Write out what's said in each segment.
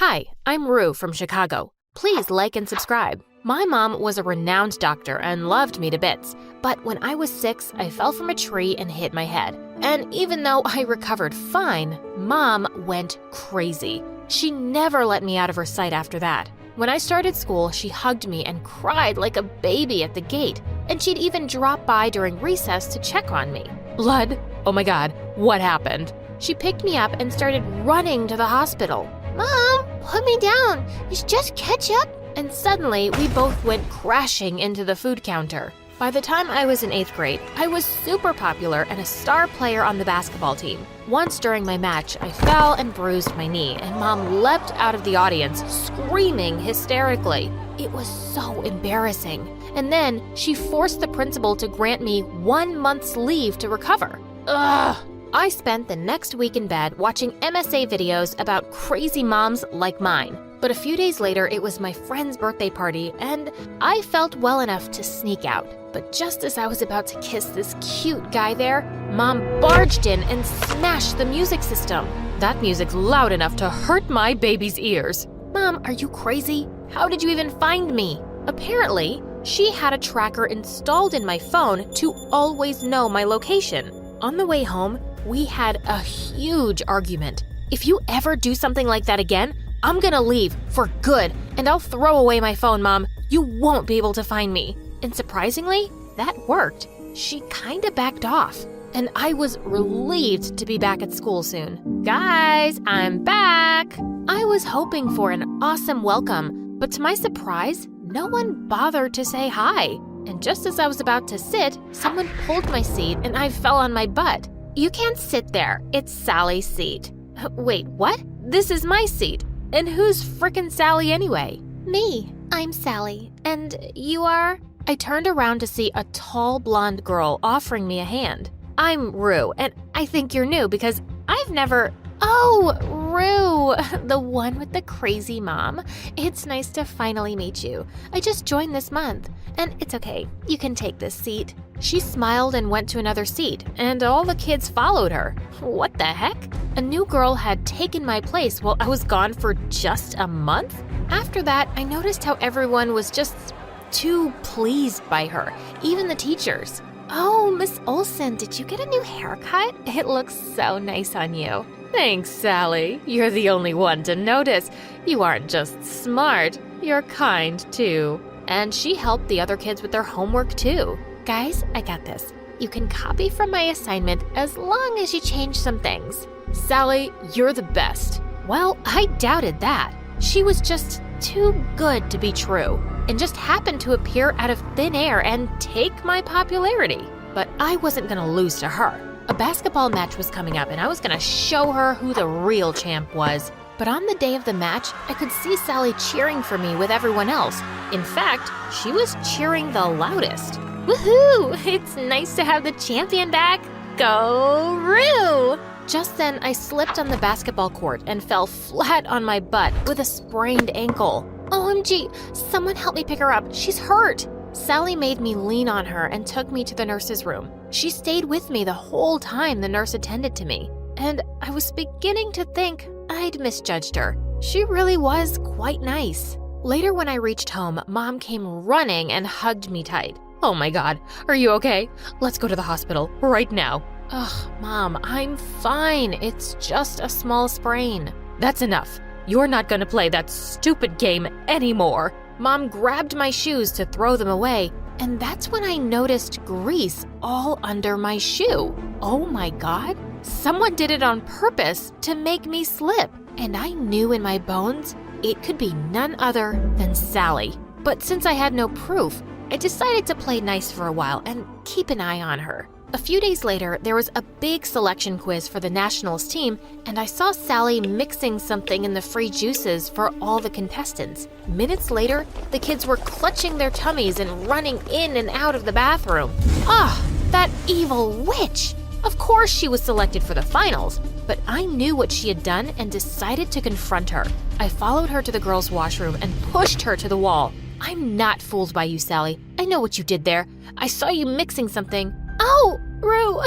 Hi, I'm Rue from Chicago. Please like and subscribe. My mom was a renowned doctor and loved me to bits, but when I was 6, I fell from a tree and hit my head. And even though I recovered fine, Mom went crazy. She never let me out of her sight after that. When I started school, she hugged me and cried like a baby at the gate, and she'd even drop by during recess to check on me. Blood? Oh my God, what happened? She picked me up and started running to the hospital. Mom, put me down. It's just ketchup. And suddenly, we both went crashing into the food counter. By the time I was in 8th grade, I was super popular and a star player on the basketball team. Once during my match, I fell and bruised my knee, and Mom leapt out of the audience, screaming hysterically. It was so embarrassing. And then she forced the principal to grant me 1 month's leave to recover. Ugh! I spent the next week in bed watching MSA videos about crazy moms like mine. But a few days later, it was my friend's birthday party, and I felt well enough to sneak out. But just as I was about to kiss this cute guy there, Mom barged in and smashed the music system. That music's loud enough to hurt my baby's ears. Mom, are you crazy? How did you even find me? Apparently, she had a tracker installed in my phone to always know my location. On the way home, we had a huge argument. If you ever do something like that again, I'm gonna leave for good, and I'll throw away my phone, Mom. You won't be able to find me. And surprisingly, that worked. She kinda backed off, and I was relieved to be back at school soon. Guys, I'm back! I was hoping for an awesome welcome, but to my surprise, no one bothered to say hi. And just as I was about to sit, someone pulled my seat and I fell on my butt. You can't sit there. It's Sally's seat. Wait, what? This is my seat. And who's frickin' Sally anyway? Me. I'm Sally. And you are? I turned around to see a tall blonde girl offering me a hand. I'm Rue, and I think you're new because I've never... Oh, Rue, the one with the crazy mom. It's nice to finally meet you. I just joined this month, and it's okay. You can take this seat. She smiled and went to another seat, and all the kids followed her. What the heck? A new girl had taken my place while I was gone for just a month? After that, I noticed how everyone was just too pleased by her, even the teachers. Oh, Miss Olsen, did you get a new haircut? It looks so nice on you. Thanks, Sally. You're the only one to notice. You aren't just smart, you're kind too. And she helped the other kids with their homework too. Guys, I got this. You can copy from my assignment as long as you change some things. Sally, you're the best. Well, I doubted that. She was just too good to be true, and just happened to appear out of thin air and take my popularity. But I wasn't gonna lose to her. A basketball match was coming up, and I was gonna show her who the real champ was. But on the day of the match, I could see Sally cheering for me with everyone else. In fact, she was cheering the loudest. Woohoo! It's nice to have the champion back. Go Rue! Just then, I slipped on the basketball court and fell flat on my butt with a sprained ankle. OMG, someone help me pick her up. She's hurt. Sally made me lean on her and took me to the nurse's room. She stayed with me the whole time the nurse attended to me, and I was beginning to think I'd misjudged her. She really was quite nice. Later when I reached home, Mom came running and hugged me tight. Oh my God, are you okay? Let's go to the hospital right now. Ugh, Mom, I'm fine. It's just a small sprain. That's enough. You're not gonna play that stupid game anymore. Mom grabbed my shoes to throw them away, and that's when I noticed grease all under my shoe. Oh my God, someone did it on purpose to make me slip, and I knew in my bones it could be none other than Sally. But since I had no proof, I decided to play nice for a while and keep an eye on her. A few days later, there was a big selection quiz for the nationals team, and I saw Sally mixing something in the free juices for all the contestants. Minutes later, the kids were clutching their tummies and running in and out of the bathroom. Ah, that evil witch! Of course she was selected for the finals, but I knew what she had done and decided to confront her. I followed her to the girls' washroom and pushed her to the wall. I'm not fooled by you, Sally. I know what you did there. I saw you mixing something. Oh, Rue,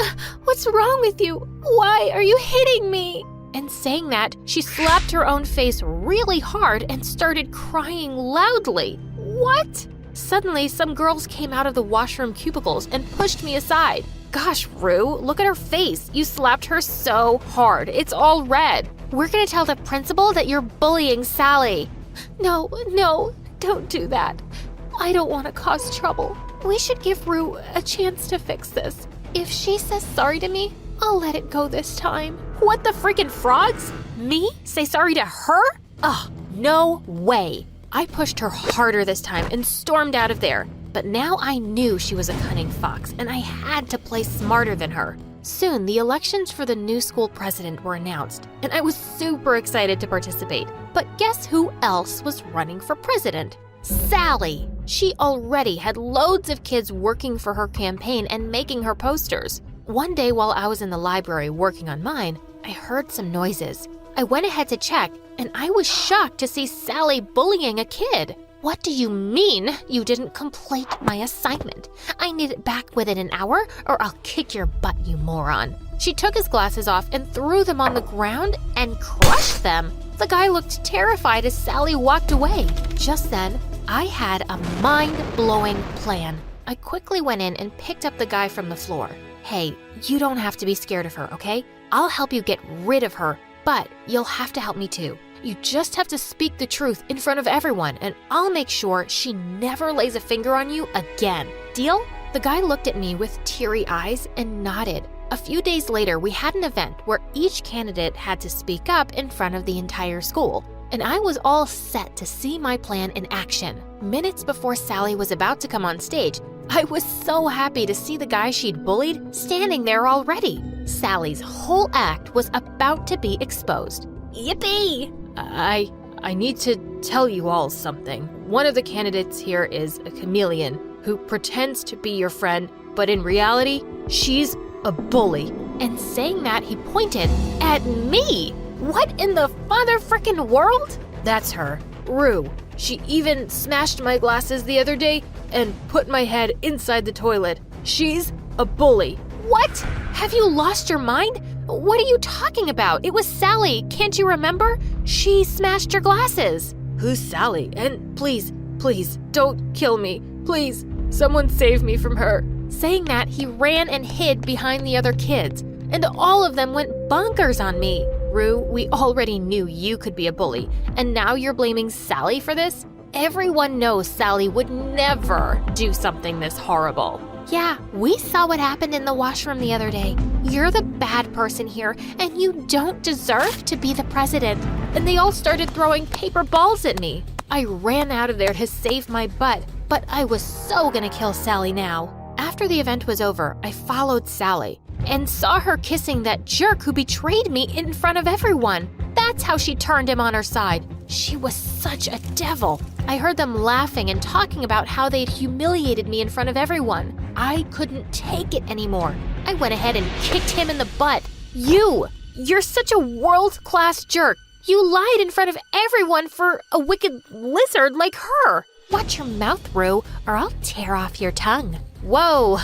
what's wrong with you? Why are you hitting me? And saying that, she slapped her own face really hard and started crying loudly. What? Suddenly, some girls came out of the washroom cubicles and pushed me aside. Gosh, Rue, look at her face. You slapped her so hard. It's all red. We're gonna tell the principal that you're bullying Sally. No, don't do that. I don't want to cause trouble. We should give Rue a chance to fix this. If she says sorry to me, I'll let it go this time. What the freaking frogs? Me? Say sorry to her? Ugh, no way. I pushed her harder this time and stormed out of there. But now I knew she was a cunning fox, and I had to play smarter than her. Soon, the elections for the new school president were announced, and I was super excited to participate. But guess who else was running for president? Sally! She already had loads of kids working for her campaign and making her posters. One day while I was in the library working on mine, I heard some noises. I went ahead to check, and I was shocked to see Sally bullying a kid. What do you mean you didn't complete my assignment? I need it back within an hour or I'll kick your butt, you moron. She took his glasses off and threw them on the ground and crushed them. The guy looked terrified as Sally walked away. Just then, I had a mind-blowing plan. I quickly went in and picked up the guy from the floor. Hey, you don't have to be scared of her, okay? I'll help you get rid of her, but you'll have to help me too. You just have to speak the truth in front of everyone, and I'll make sure she never lays a finger on you again. Deal? The guy looked at me with teary eyes and nodded. A few days later, we had an event where each candidate had to speak up in front of the entire school, and I was all set to see my plan in action. Minutes before Sally was about to come on stage, I was so happy to see the guy she'd bullied standing there already. Sally's whole act was about to be exposed. Yippee! I need to tell you all something. One of the candidates here is a chameleon who pretends to be your friend, but in reality, she's a bully. And saying that, he pointed at me. What in the father frickin' world? That's her, Rue. She even smashed my glasses the other day and put my head inside the toilet. She's a bully. What? Have you lost your mind? What are you talking about? It was Sally, can't you remember? She smashed your glasses. Who's Sally? And please, don't kill me. Please, someone save me from her. Saying that, he ran and hid behind the other kids, and all of them went bonkers on me. Rue, we already knew you could be a bully, and now you're blaming Sally for this? Everyone knows Sally would never do something this horrible. Yeah, we saw what happened in the washroom the other day. You're the bad person here, and you don't deserve to be the president. And they all started throwing paper balls at me. I ran out of there to save my butt, but I was so gonna kill Sally now. After the event was over, I followed Sally and saw her kissing that jerk who betrayed me in front of everyone. That's how she turned him on her side. She was such a devil. I heard them laughing and talking about how they'd humiliated me in front of everyone. I couldn't take it anymore. I went ahead and kicked him in the butt. You're such a world-class jerk. You lied in front of everyone for a wicked lizard like her. Watch your mouth, Rue, or I'll tear off your tongue. Whoa,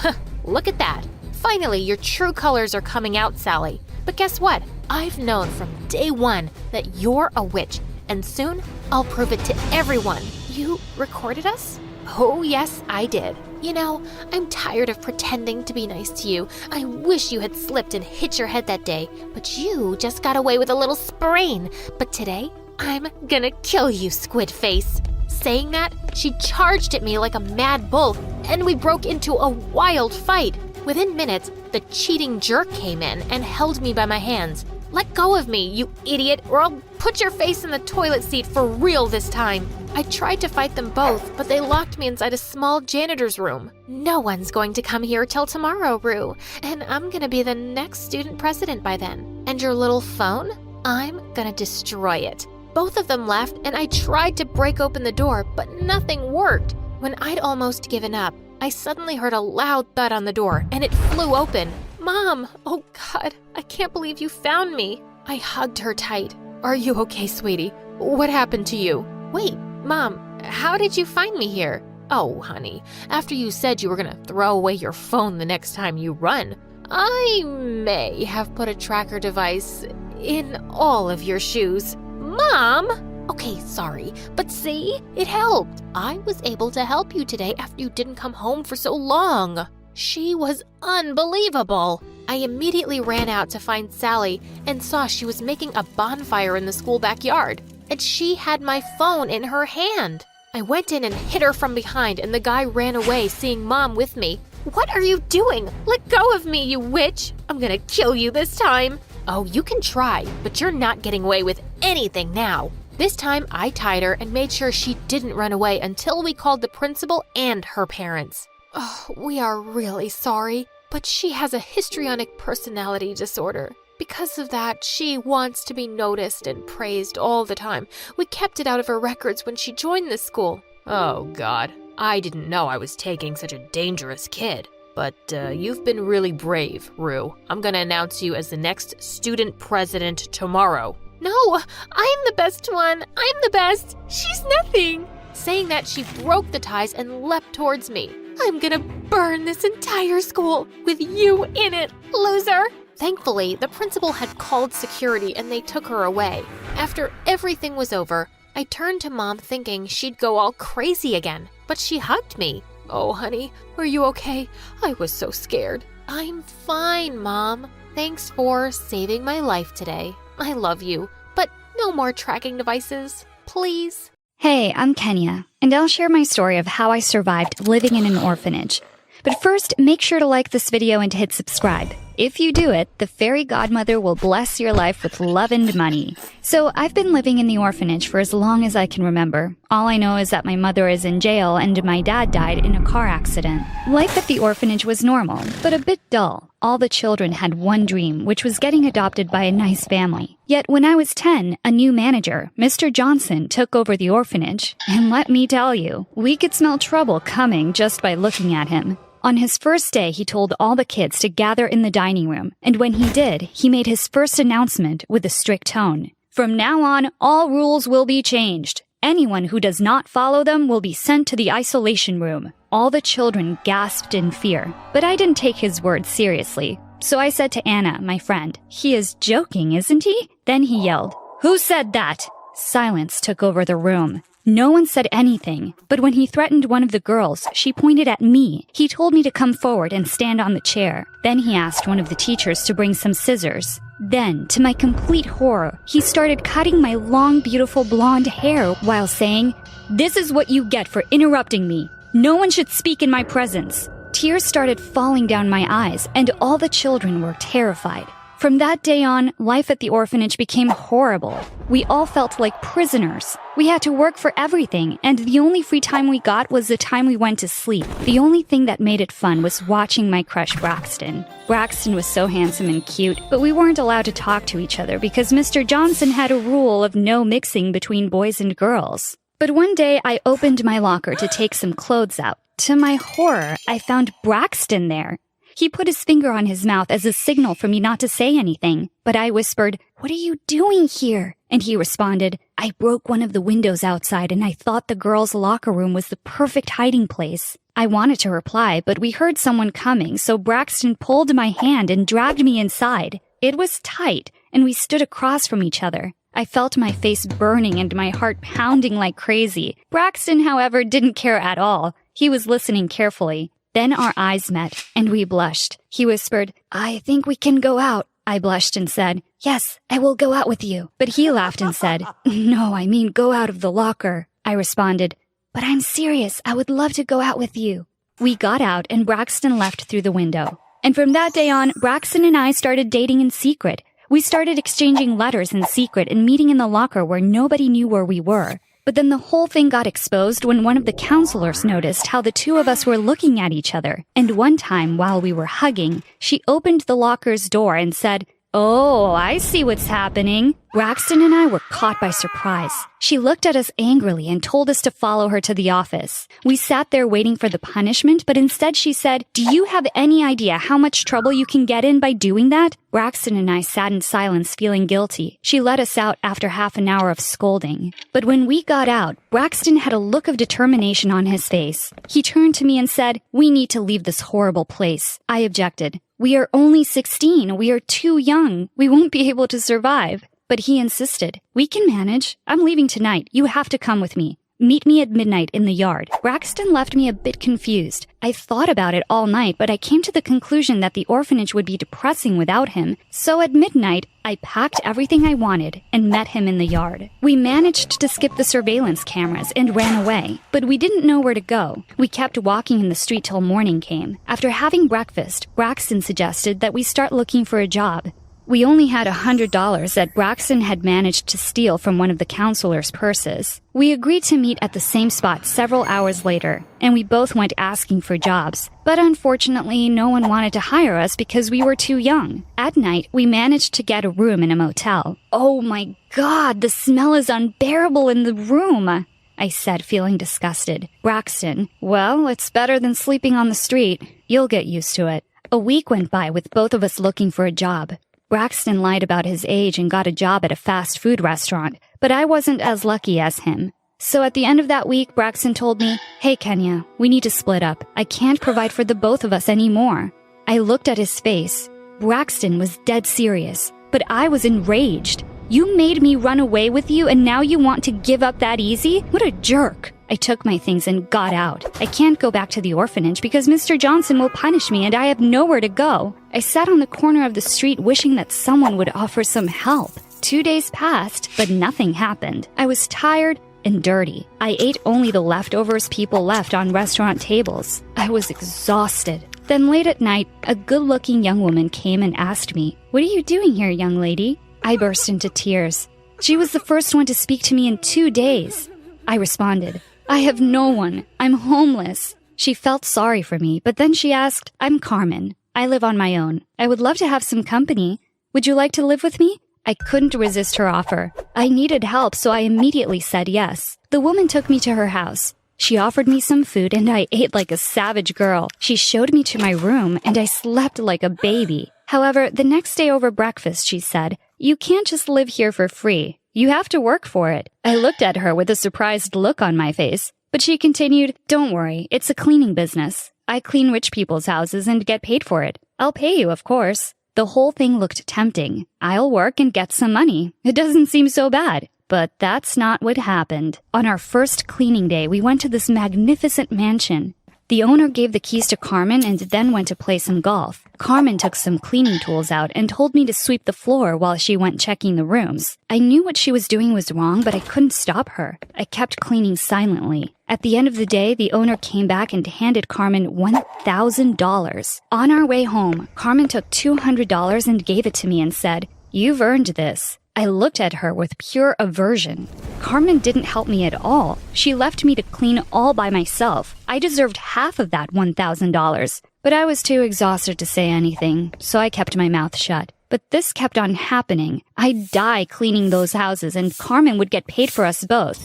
look at that. Finally, your true colors are coming out, Sally. But guess what? I've known from day one that you're a witch, and soon I'll prove it to everyone. You recorded us? Oh, yes, I did. You know, I'm tired of pretending to be nice to you. I wish you had slipped and hit your head that day, but you just got away with a little sprain. But today, I'm gonna kill you, squid face. Saying that, she charged at me like a mad bull, and we broke into a wild fight. Within minutes, the cheating jerk came in and held me by my hands. Let go of me, you idiot, or I'll put your face in the toilet seat for real this time. I tried to fight them both, but they locked me inside a small janitor's room. No one's going to come here till tomorrow, Rue, and I'm gonna be the next student president by then. And your little phone? I'm gonna destroy it. Both of them left, and I tried to break open the door, but nothing worked. When I'd almost given up, I suddenly heard a loud thud on the door, and it flew open. Mom! Oh God, I can't believe you found me. I hugged her tight. Are you okay, sweetie? What happened to you? Wait, Mom, how did you find me here? Oh, honey, after you said you were gonna throw away your phone the next time you run, I may have put a tracker device in all of your shoes. Mom! Okay, sorry, but see? It helped. I was able to help you today after you didn't come home for so long. She was unbelievable. I immediately ran out to find Sally and saw she was making a bonfire in the school backyard, and she had my phone in her hand. I went in and hit her from behind, and the guy ran away, seeing Mom with me. What are you doing? Let go of me, you witch! I'm gonna kill you this time. Oh, you can try, but you're not getting away with anything now. This time, I tied her and made sure she didn't run away until we called the principal and her parents. Oh, we are really sorry, but she has a histrionic personality disorder. Because of that, she wants to be noticed and praised all the time. We kept it out of her records when she joined this school. Oh, God. I didn't know I was taking such a dangerous kid. But you've been really brave, Rue. I'm gonna announce you as the next student president tomorrow. No, I'm the best one. I'm the best. She's nothing. Saying that, she broke the ties and leapt towards me. I'm gonna burn this entire school with you in it, loser. Thankfully, the principal had called security and they took her away. After everything was over, I turned to Mom thinking she'd go all crazy again, but she hugged me. Oh, honey, are you okay? I was so scared. I'm fine, Mom. Thanks for saving my life today. I love you, but no more tracking devices, please. Hey, I'm Kenya, and I'll share my story of how I survived living in an orphanage. But first, make sure to like this video and hit subscribe. If you do it, the fairy godmother will bless your life with love and money. So I've been living in the orphanage for as long as I can remember. All I know is that my mother is in jail and my dad died in a car accident. Life at the orphanage was normal, but a bit dull. All the children had one dream, which was getting adopted by a nice family. Yet when I was 10, a new manager, Mr. Johnson, took over the orphanage. And let me tell you, we could smell trouble coming just by looking at him. On his first day, he told all the kids to gather in the dining room, and when he did, he made his first announcement with a strict tone. From now on, all rules will be changed. Anyone who does not follow them will be sent to the isolation room. All the children gasped in fear, but I didn't take his words seriously. So I said to Anna, my friend, "He is joking, isn't he?" Then he yelled, "Who said that?" Silence took over the room. No one said anything, but when he threatened one of the girls, she pointed at me. He told me to come forward and stand on the chair. Then he asked one of the teachers to bring some scissors. Then, to my complete horror, he started cutting my long, beautiful blonde hair while saying, "This is what you get for interrupting me. No one should speak in my presence." Tears started falling down my eyes, and all the children were terrified. From that day on, life at the orphanage became horrible. We all felt like prisoners. We had to work for everything, and the only free time we got was the time we went to sleep. The only thing that made it fun was watching my crush Braxton. Braxton was so handsome and cute, but we weren't allowed to talk to each other because Mr. Johnson had a rule of no mixing between boys and girls. But one day, I opened my locker to take some clothes out. To my horror, I found Braxton there. He put his finger on his mouth as a signal for me not to say anything, but I whispered, "What are you doing here?" And he responded, "I broke one of the windows outside and I thought the girls' locker room was the perfect hiding place." I wanted to reply, but we heard someone coming, so Braxton pulled my hand and dragged me inside. It was tight, and we stood across from each other. I felt my face burning and my heart pounding like crazy. Braxton, however, didn't care at all. He was listening carefully. Then our eyes met, and we blushed. He whispered, "I think we can go out." I blushed and said, "Yes, I will go out with you." But he laughed and said, "No, I mean go out of the locker." I responded, "But I'm serious. I would love to go out with you." We got out, and Braxton left through the window. And from that day on, Braxton and I started dating in secret. We started exchanging letters in secret and meeting in the locker where nobody knew where we were. But then the whole thing got exposed when one of the counselors noticed how the two of us were looking at each other. And one time, while we were hugging, she opened the locker's door and said, "Oh, I see what's happening." Braxton and I were caught by surprise. She looked at us angrily and told us to follow her to the office. We sat there waiting for the punishment, but instead she said, "Do you have any idea how much trouble you can get in by doing that?" Braxton and I sat in silence, feeling guilty. She let us out after half an hour of scolding. But when we got out, Braxton had a look of determination on his face. He turned to me and said, "We need to leave this horrible place." I objected. "We are only 16. We are too young. We won't be able to survive." But he insisted. "We can manage. I'm leaving tonight. You have to come with me. Meet me at midnight in the yard." Braxton left me a bit confused. I thought about it all night, but I came to the conclusion that the orphanage would be depressing without him. So at midnight, I packed everything I wanted and met him in the yard. We managed to skip the surveillance cameras and ran away, but we didn't know where to go. We kept walking in the street till morning came. After having breakfast, Braxton suggested that we start looking for a job. We only had $100 that Braxton had managed to steal from one of the counselor's purses. We agreed to meet at the same spot several hours later, and we both went asking for jobs. But unfortunately, no one wanted to hire us because we were too young. At night, we managed to get a room in a motel. "Oh my God, the smell is unbearable in the room," I said, feeling disgusted. Braxton, "Well, it's better than sleeping on the street. You'll get used to it." A week went by with both of us looking for a job. Braxton lied about his age and got a job at a fast food restaurant, but I wasn't as lucky as him. So at the end of that week, Braxton told me, "Hey, Kenya, we need to split up. I can't provide for the both of us anymore." I looked at his face. Braxton was dead serious, but I was enraged. "You made me run away with you, and now you want to give up that easy? What a jerk." I took my things and got out. I can't go back to the orphanage because Mr. Johnson will punish me and I have nowhere to go. I sat on the corner of the street wishing that someone would offer some help. 2 days passed, but nothing happened. I was tired and dirty. I ate only the leftovers people left on restaurant tables. I was exhausted. Then late at night, a good-looking young woman came and asked me, "What are you doing here, young lady?" I burst into tears. She was the first one to speak to me in 2 days. I responded, "I have no one. I'm homeless." She felt sorry for me, but then she asked, "I'm Carmen. I live on my own. I would love to have some company. Would you like to live with me?" I couldn't resist her offer. I needed help, so I immediately said yes. The woman took me to her house. She offered me some food, and I ate like a savage girl. She showed me to my room, and I slept like a baby. However, the next day over breakfast, she said, "You can't just live here for free. You have to work for it." I looked at her with a surprised look on my face, but she continued, "Don't worry, it's a cleaning business. I clean rich people's houses and get paid for it. I'll pay you, of course." The whole thing looked tempting. I'll work and get some money. It doesn't seem so bad. But that's not what happened. On our first cleaning day, we went to this magnificent mansion. The owner gave the keys to Carmen and then went to play some golf. Carmen took some cleaning tools out and told me to sweep the floor while she went checking the rooms. I knew what she was doing was wrong, but I couldn't stop her. I kept cleaning silently. At the end of the day, the owner came back and handed Carmen $1,000. On our way home, Carmen took $200 and gave it to me and said, "You've earned this." I looked at her with pure aversion. Carmen didn't help me at all. She left me to clean all by myself. I deserved half of that $1,000. But I was too exhausted to say anything, so I kept my mouth shut. But this kept on happening. I'd die cleaning those houses, and Carmen would get paid for us both.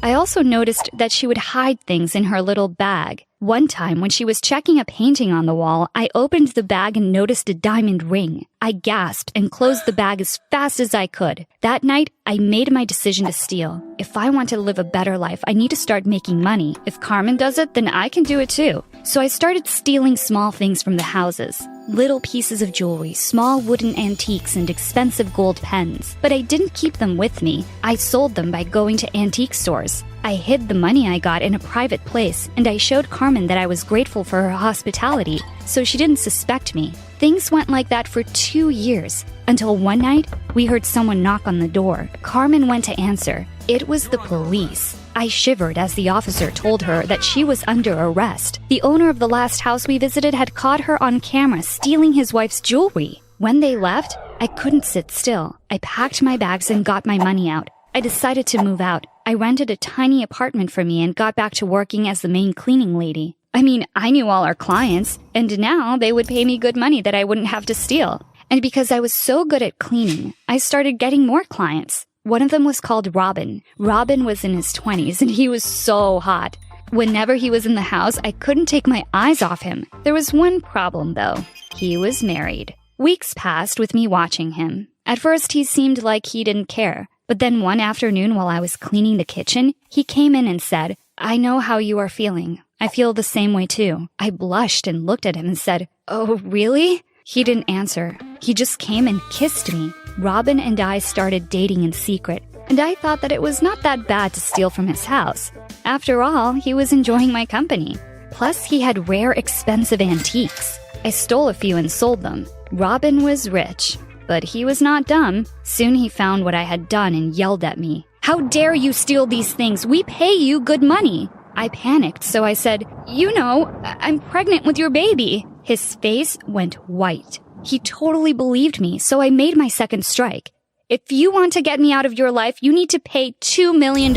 I also noticed that she would hide things in her little bag. One time, when she was checking a painting on the wall, I opened the bag and noticed a diamond ring. I gasped and closed the bag as fast as I could. That night, I made my decision to steal. If I want to live a better life, I need to start making money. If Carmen does it, then I can do it too. So I started stealing small things from the houses. Little pieces of jewelry, small wooden antiques, and expensive gold pens. But I didn't keep them with me. I sold them by going to antique stores. I hid the money I got in a private place, and I showed Carmen that I was grateful for her hospitality, so she didn't suspect me. Things went like that for 2 years, until one night, we heard someone knock on the door. Carmen went to answer. It was the police. I shivered as the officer told her that she was under arrest. The owner of the last house we visited had caught her on camera stealing his wife's jewelry. When they left, I couldn't sit still. I packed my bags and got my money out. I decided to move out. I rented a tiny apartment for me and got back to working as the main cleaning lady. I knew all our clients, and now they would pay me good money that I wouldn't have to steal. And because I was so good at cleaning, I started getting more clients. One of them was called Robin. Robin was in his 20s and he was so hot. Whenever he was in the house, I couldn't take my eyes off him. There was one problem though. He was married. Weeks passed with me watching him. At first, he seemed like he didn't care. But then one afternoon while I was cleaning the kitchen, he came in and said, "I know how you are feeling. I feel the same way too." I blushed and looked at him and said, "Oh, really?" He didn't answer. He just came and kissed me. Robin and I started dating in secret, and I thought that it was not that bad to steal from his house. After all, he was enjoying my company. Plus, he had rare, expensive antiques. I stole a few and sold them. Robin was rich, but he was not dumb. Soon he found what I had done and yelled at me. "How dare you steal these things? We pay you good money." I panicked, so I said, I'm pregnant with your baby." His face went white. He totally believed me, so I made my second strike. "If you want to get me out of your life, you need to pay $2 million.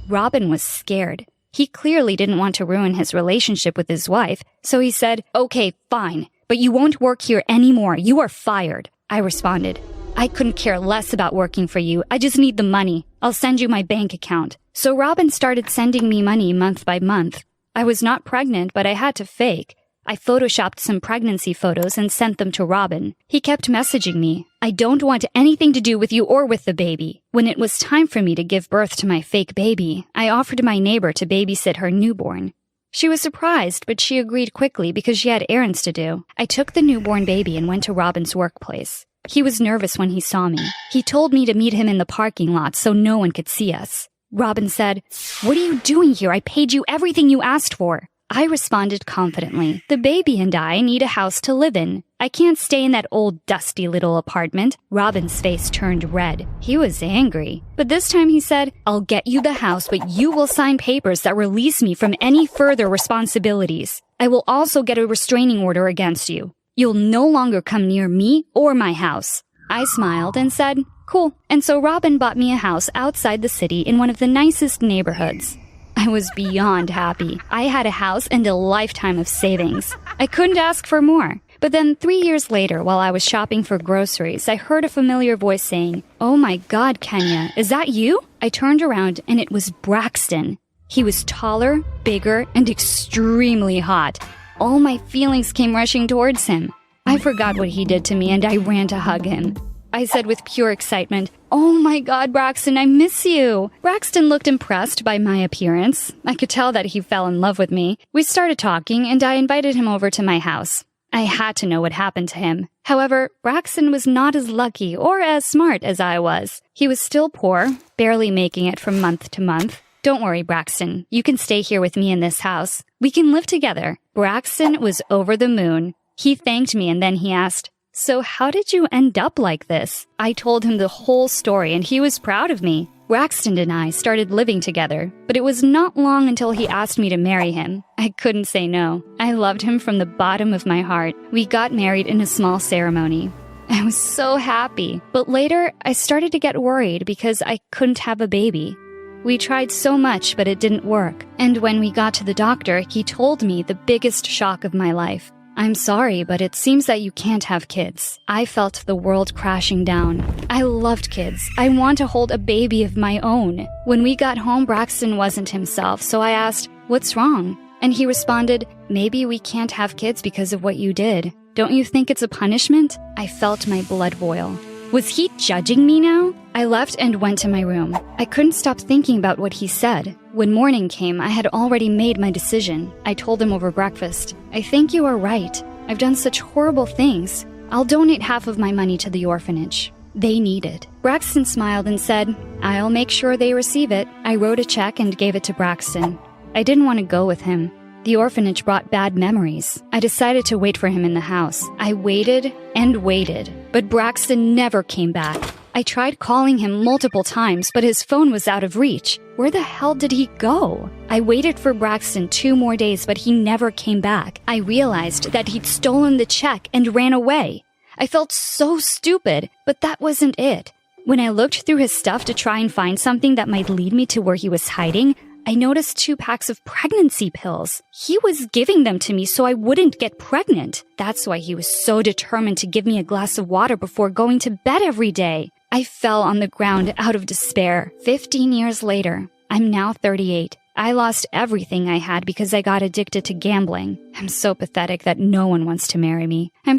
Robin was scared. He clearly didn't want to ruin his relationship with his wife, so he said, "Okay, fine, but you won't work here anymore. You are fired." I responded, "I couldn't care less about working for you. I just need the money. I'll send you my bank account." So Robin started sending me money month by month. I was not pregnant, but I had to fake. I photoshopped some pregnancy photos and sent them to Robin. He kept messaging me, "I don't want anything to do with you or with the baby." When it was time for me to give birth to my fake baby, I offered my neighbor to babysit her newborn. She was surprised, but she agreed quickly because she had errands to do. I took the newborn baby and went to Robin's workplace. He was nervous when he saw me. He told me to meet him in the parking lot so no one could see us. Robin said, "What are you doing here? I paid you everything you asked for." I responded confidently, "The baby and I need a house to live in. I can't stay in that old dusty little apartment." Robin's face turned red. He was angry. But this time he said, "I'll get you the house, but you will sign papers that release me from any further responsibilities. I will also get a restraining order against you. You'll no longer come near me or my house." I smiled and said, "Cool." And so Robin bought me a house outside the city in one of the nicest neighborhoods. I was beyond happy. I had a house and a lifetime of savings. I couldn't ask for more. But then 3 years later, while I was shopping for groceries, I heard a familiar voice saying, "Oh my God, Kenya, is that you?" I turned around and it was Braxton. He was taller, bigger, and extremely hot. All my feelings came rushing towards him. I forgot what he did to me and I ran to hug him. I said with pure excitement, "Oh my God, Braxton, I miss you." Braxton looked impressed by my appearance. I could tell that he fell in love with me. We started talking and I invited him over to my house. I had to know what happened to him. However, Braxton was not as lucky or as smart as I was. He was still poor, barely making it from month to month. "Don't worry, Braxton. You can stay here with me in this house. We can live together." Braxton was over the moon. He thanked me and then he asked, "So how did you end up like this?" I told him the whole story and he was proud of me. Braxton and I started living together, but it was not long until he asked me to marry him. I couldn't say no. I loved him from the bottom of my heart. We got married in a small ceremony. I was so happy. But later, I started to get worried because I couldn't have a baby. We tried so much, but it didn't work. And when we got to the doctor, he told me the biggest shock of my life. "I'm sorry, but it seems that you can't have kids." I felt the world crashing down. I loved kids. I want to hold a baby of my own. When we got home, Braxton wasn't himself, so I asked, "What's wrong?" And he responded, "Maybe we can't have kids because of what you did. Don't you think it's a punishment?" I felt my blood boil. Was he judging me now? I left and went to my room. I couldn't stop thinking about what he said. When morning came, I had already made my decision. I told him over breakfast, "I think you are right. I've done such horrible things. I'll donate half of my money to the orphanage. They need it." Braxton smiled and said, "I'll make sure they receive it." I wrote a check and gave it to Braxton. I didn't want to go with him. The orphanage brought bad memories. I decided to wait for him in the house. I waited and waited, but Braxton never came back. I tried calling him multiple times, but his phone was out of reach. Where the hell did he go? I waited for Braxton 2 more days, but he never came back. I realized that he'd stolen the check and ran away. I felt so stupid, but that wasn't it. When I looked through his stuff to try and find something that might lead me to where he was hiding, I noticed 2 packs of pregnancy pills. He was giving them to me so I wouldn't get pregnant. That's why he was so determined to give me a glass of water before going to bed every day. I fell on the ground out of despair. 15 years later, I'm now 38. I lost everything I had because I got addicted to gambling. I'm so pathetic that no one wants to marry me. I'm